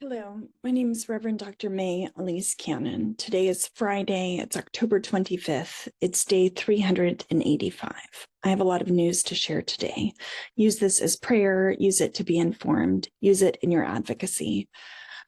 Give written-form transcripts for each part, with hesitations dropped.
Hello, my name is Reverend Dr. May Elise Cannon. Today is Friday, it's October 25th. It's day 385. I have a lot of news to share today. Use this as prayer, use it to be informed, use it in your advocacy.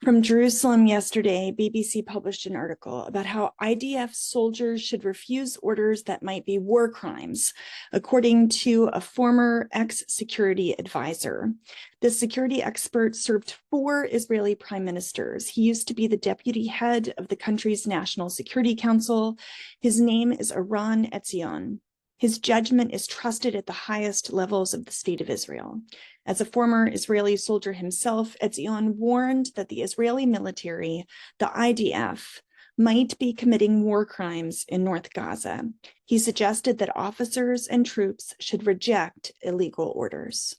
From Jerusalem yesterday, BBC published an article about how IDF soldiers should refuse orders that might be war crimes, according to a former ex-security advisor. This security expert served 4 Israeli prime ministers. He used to be the deputy head of the country's National Security Council. His name is Eran Etzion. His judgment is trusted at the highest levels of the state of Israel. As a former Israeli soldier himself, Etzion warned that the Israeli military, the IDF, might be committing war crimes in North Gaza. He suggested that officers and troops should reject illegal orders.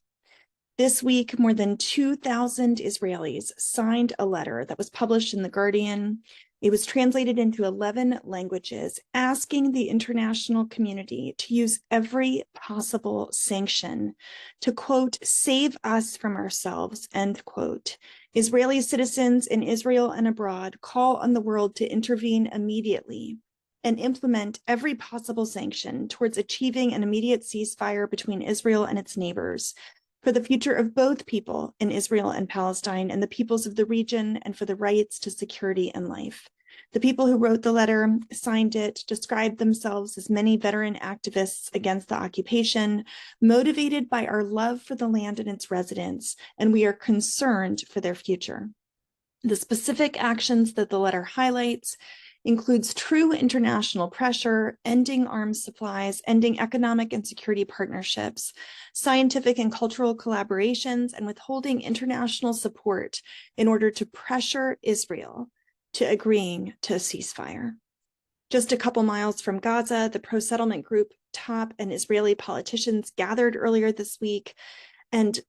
This week, more than 2,000 Israelis signed a letter that was published in The Guardian. It was translated into 11 languages, asking the international community to use every possible sanction to, quote, save us from ourselves, end quote. Israeli citizens in Israel and abroad call on the world to intervene immediately and implement every possible sanction towards achieving an immediate ceasefire between Israel and its neighbors, for the future of both people in Israel and Palestine and the peoples of the region, and for the rights to security and life. The people who wrote the letter, signed it, described themselves as many veteran activists against the occupation, motivated by our love for the land and its residents, and we are concerned for their future. The specific actions that the letter highlights includes true international pressure, ending arms supplies, ending economic and security partnerships, scientific and cultural collaborations, and withholding international support in order to pressure Israel to agreeing to a ceasefire. Just a couple miles from Gaza, the pro-settlement group TOP and Israeli politicians gathered earlier this week and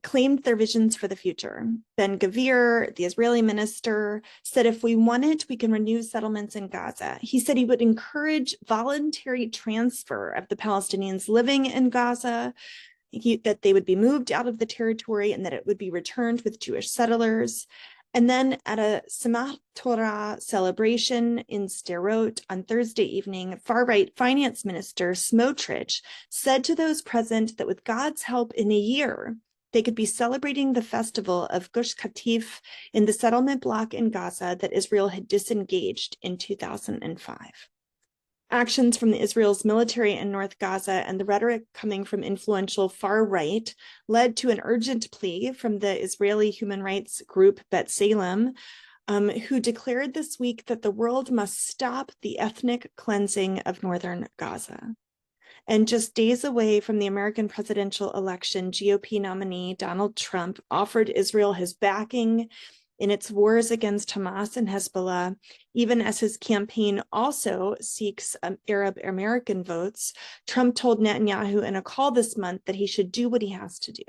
claimed their visions for the future. Ben-Gvir, the Israeli minister, said if we want it, we can renew settlements in Gaza. He said he would encourage voluntary transfer of the Palestinians living in Gaza, that they would be moved out of the territory and that it would be returned with Jewish settlers. And then at a Simchat Torah celebration in Sderot on Thursday evening, far-right finance minister Smotrich said to those present that with God's help in a year, they could be celebrating the festival of Gush Katif in the settlement block in Gaza that Israel had disengaged in 2005. Actions from Israel's military in North Gaza and the rhetoric coming from influential far right led to an urgent plea from the Israeli human rights group B'Tselem, who declared this week that the world must stop the ethnic cleansing of northern Gaza. And just days away from the American presidential election, GOP nominee Donald Trump offered Israel his backing in its wars against Hamas and Hezbollah, even as his campaign also seeks Arab American votes. Trump told Netanyahu in a call this month that he should do what he has to do.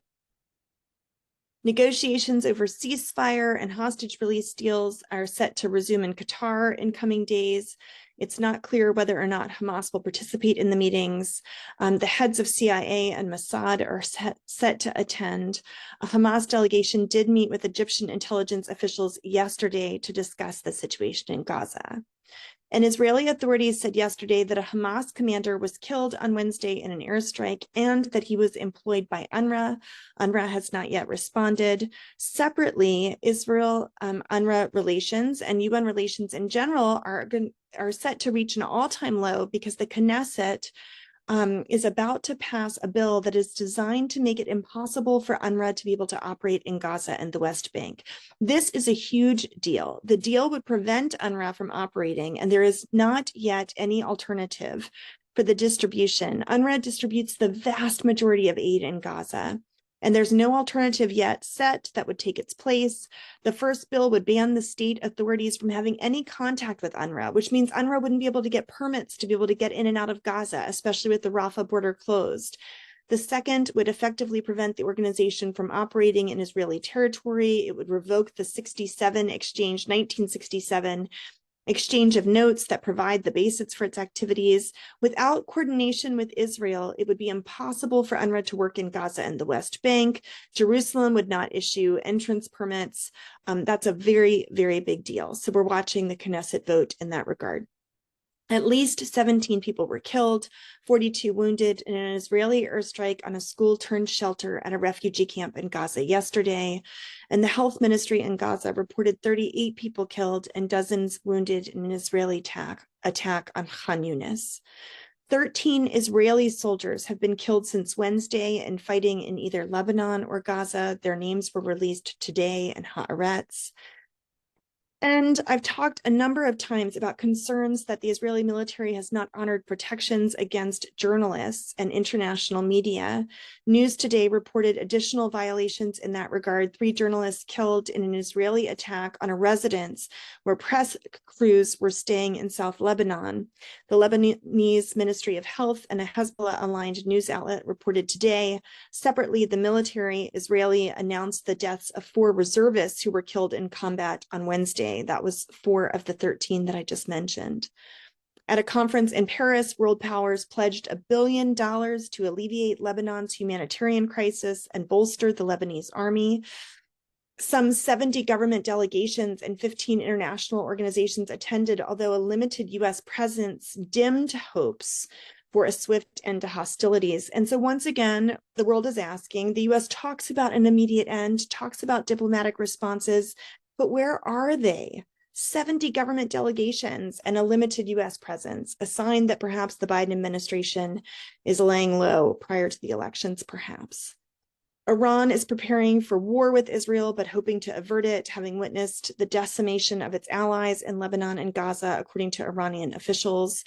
Negotiations over ceasefire and hostage release deals are set to resume in Qatar in coming days. It's not clear whether or not Hamas will participate in the meetings. The heads of CIA and Mossad are set to attend. A Hamas delegation did meet with Egyptian intelligence officials yesterday to discuss the situation in Gaza. And Israeli authorities said yesterday that a Hamas commander was killed on Wednesday in an airstrike and that he was employed by UNRWA. UNRWA has not yet responded. Separately, Israel-UNRWA relations and UN relations in general are set to reach an all-time low because the Knesset is about to pass a bill that is designed to make it impossible for UNRWA to be able to operate in Gaza and the West Bank. This is a huge deal. The deal would prevent UNRWA from operating, and there is not yet any alternative for the distribution. UNRWA distributes the vast majority of aid in Gaza, and there's no alternative yet set that would take its place. The first bill would ban the state authorities from having any contact with UNRWA, which means UNRWA wouldn't be able to get permits to be able to get in and out of Gaza, especially with the Rafah border closed. The second would effectively prevent the organization from operating in Israeli territory. It would revoke the 1967 exchange exchange of notes that provide the basis for its activities. Without coordination with Israel, it would be impossible for UNRWA to work in Gaza and the West Bank. Jerusalem would not issue entrance permits. That's a very, very big deal. So we're watching the Knesset vote in that regard. At least 17 people were killed, 42 wounded in an Israeli airstrike on a school-turned-shelter at a refugee camp in Gaza yesterday. And the health ministry in Gaza reported 38 people killed and dozens wounded in an Israeli attack on Khan Yunis. 13 Israeli soldiers have been killed since Wednesday in fighting in either Lebanon or Gaza. Their names were released today in Haaretz. And I've talked a number of times about concerns that the Israeli military has not honored protections against journalists and international media. News Today reported additional violations in that regard. 3 journalists killed in an Israeli attack on a residence where press crews were staying in South Lebanon. The Lebanese Ministry of Health and a Hezbollah-aligned news outlet reported today. Separately, the military Israeli announced the deaths of 4 reservists who were killed in combat on Wednesday. That was 4 of the 13 that I just mentioned. At a conference in Paris, world powers pledged $1 billion to alleviate Lebanon's humanitarian crisis and bolster the Lebanese army. Some 70 government delegations and 15 international organizations attended, although a limited U.S. presence dimmed hopes for a swift end to hostilities. And so once again, the world is asking, the U.S. talks about an immediate end, talks about diplomatic responses, but where are they? 70 government delegations and a limited U.S. presence, a sign that perhaps the Biden administration is laying low prior to the elections, perhaps. Iran is preparing for war with Israel, but hoping to avert it, having witnessed the decimation of its allies in Lebanon and Gaza, according to Iranian officials.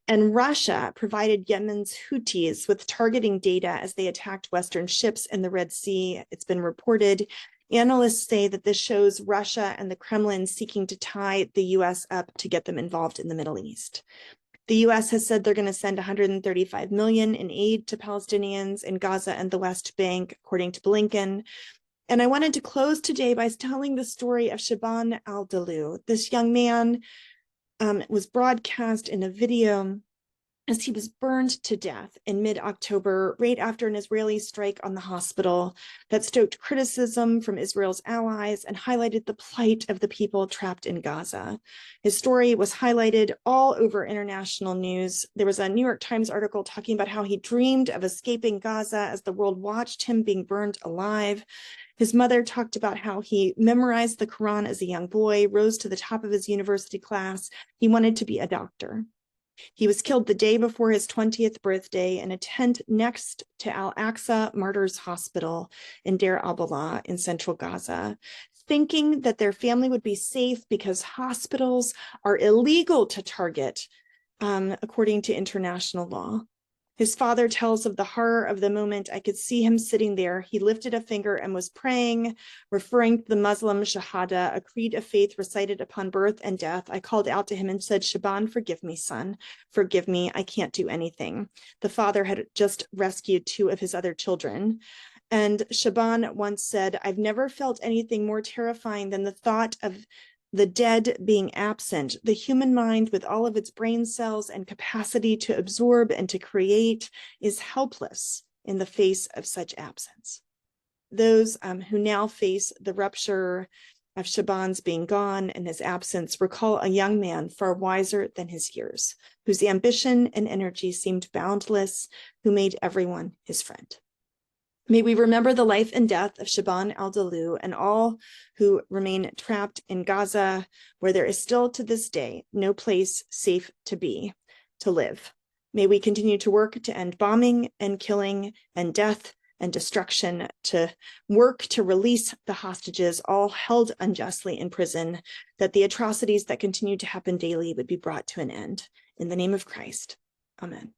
And Russia provided Yemen's Houthis with targeting data as they attacked Western ships in the Red Sea. It's been reported. Analysts say that this shows Russia and the Kremlin seeking to tie the U.S. up to get them involved in the Middle East. The U.S. has said they're going to send $135 million in aid to Palestinians in Gaza and the West Bank, according to Blinken. And I wanted to close today by telling the story of Shaban al-Dalu. This young man was broadcast in a video as he was burned to death in mid-October, right after an Israeli strike on the hospital that stoked criticism from Israel's allies and highlighted the plight of the people trapped in Gaza. His story was highlighted all over international news. There was a New York Times article talking about how he dreamed of escaping Gaza as the world watched him being burned alive. His mother talked about how he memorized the Quran as a young boy, rose to the top of his university class. He wanted to be a doctor. He was killed the day before his 20th birthday in a tent next to Al-Aqsa Martyrs Hospital in Deir al-Balah in central Gaza, thinking that their family would be safe because hospitals are illegal to target, according to international law. His father tells of the horror of the moment. I could see him sitting there. He lifted a finger and was praying, referring to the Muslim Shahada, a creed of faith recited upon birth and death. I called out to him and said, Shaban, forgive me, son. Forgive me. I can't do anything. The father had just rescued 2 of his other children. And Shaban once said, I've never felt anything more terrifying than the thought of the dead being absent. The human mind, with all of its brain cells and capacity to absorb and to create, is helpless in the face of such absence. Those who now face the rupture of Shaban's being gone and his absence recall a young man far wiser than his years, whose ambition and energy seemed boundless, who made everyone his friend. May we remember the life and death of Shaban al-Dalu and all who remain trapped in Gaza, where there is still to this day no place safe to live. May we continue to work to end bombing and killing and death and destruction, to work to release the hostages, all held unjustly in prison, that the atrocities that continue to happen daily would be brought to an end. In the name of Christ, amen.